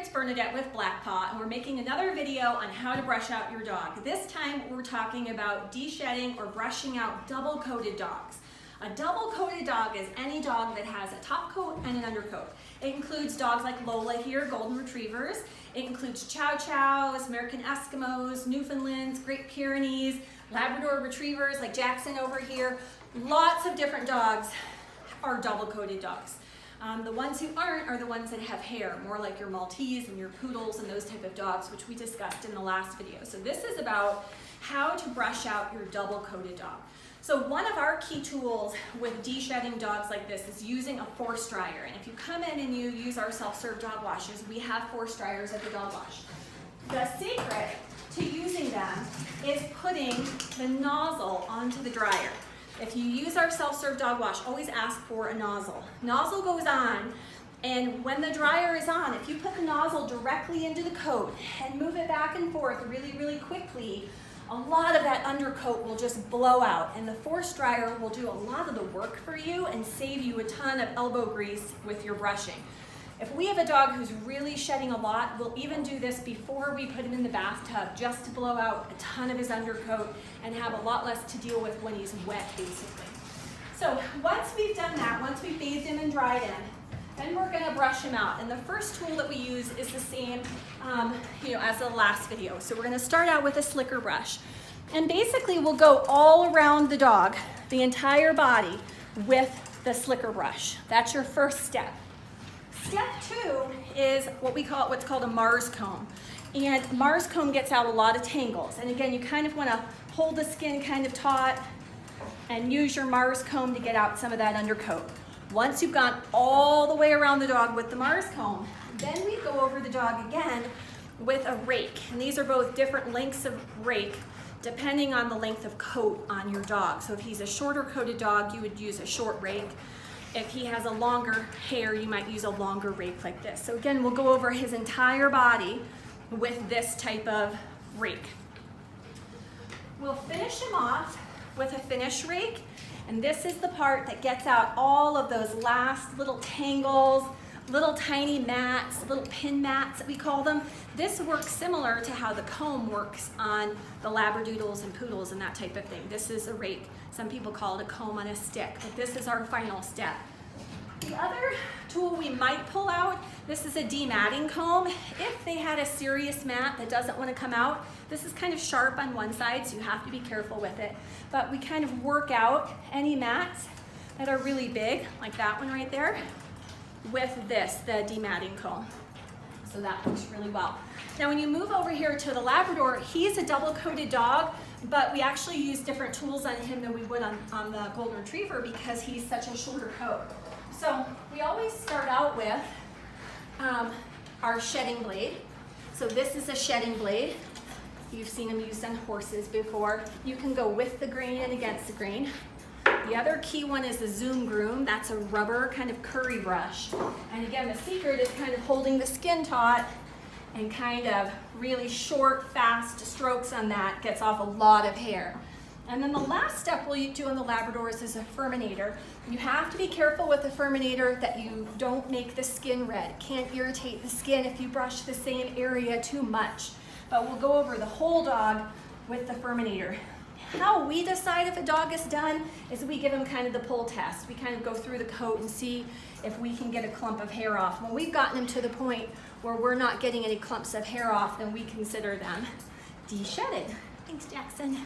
it's Bernadette with Black Paw, and we're making another video on how to brush out your dog. This time we're talking about deshedding or brushing out double-coated dogs. A double-coated dog is any dog that has a top coat and an undercoat. It includes dogs like Lola here, Golden Retrievers. It includes Chow Chows, American Eskimos, Newfoundlands, Great Pyrenees, Labrador Retrievers like Jackson over here. Lots of different dogs are double-coated dogs. The ones who aren't are the ones that have hair, more like your Maltese and your Poodles and those type of dogs, which we discussed in the last video. So this is about how to brush out your double-coated dog. So one of our key tools with deshedding dogs like this is using a force dryer. And if you come in and you use our self-serve dog washes, we have force dryers at the dog wash. The secret to using them is putting the nozzle onto the dryer. If you use our self-serve dog wash, always ask for a nozzle. Nozzle goes on, and when the dryer is on, if you put the nozzle directly into the coat and move it back and forth really, really quickly, a lot of that undercoat will just blow out, and the force dryer will do a lot of the work for you and save you a ton of elbow grease with your brushing. If we have a dog who's really shedding a lot, we'll even do this before we put him in the bathtub just to blow out a ton of his undercoat and have a lot less to deal with when he's wet, basically. So once we've done that, once we've bathed him and dried him, then we're gonna brush him out. And the first tool that we use is the same as the last video. So we're gonna start out with a slicker brush. And basically we'll go all around the dog, the entire body, with the slicker brush. That's your first step. Step two is what's called a Mars comb. And Mars comb gets out a lot of tangles. And again, you kind of want to hold the skin kind of taut and use your Mars comb to get out some of that undercoat. Once you've gone all the way around the dog with the Mars comb, then we go over the dog again with a rake. And these are both different lengths of rake depending on the length of coat on your dog. So if he's a shorter coated dog, you would use a short rake. If he has a longer hair, you might use a longer rake like this. So again, we'll go over his entire body with this type of rake. We'll finish him off with a finish rake, and this is the part that gets out all of those last little tangles, little tiny mats, little pin mats that we call them. This works similar to how the comb works on the Labradoodles and Poodles and that type of thing. This is a rake. Some people call it a comb on a stick, but this is our final step. The other tool we might pull out, this is a dematting comb. If they had a serious mat that doesn't want to come out, this is kind of sharp on one side, so you have to be careful with it. But we kind of work out any mats that are really big, like that one right there, with this, the dematting comb. So that works really well. Now when you move over here to the Labrador, he's a double-coated dog, but we actually use different tools on him than we would on the Golden Retriever because he's such a shorter coat. So we always start out with our shedding blade. So this is a shedding blade. You've seen them used on horses before. You can go with the grain and against the grain. The other key one is the Zoom Groom. That's a rubber kind of curry brush. And again, the secret is kind of holding the skin taut and kind of really short, fast strokes on that gets off a lot of hair. And then the last step we'll do on the Labradors is a furminator. You have to be careful with the furminator that you don't make the skin red. It can't irritate the skin if you brush the same area too much. But we'll go over the whole dog with the furminator. How we decide if a dog is done is we give him kind of the pull test. We kind of go through the coat and see if we can get a clump of hair off. When we've gotten him to the point where we're not getting any clumps of hair off, then we consider them deshedded. Thanks, Jackson.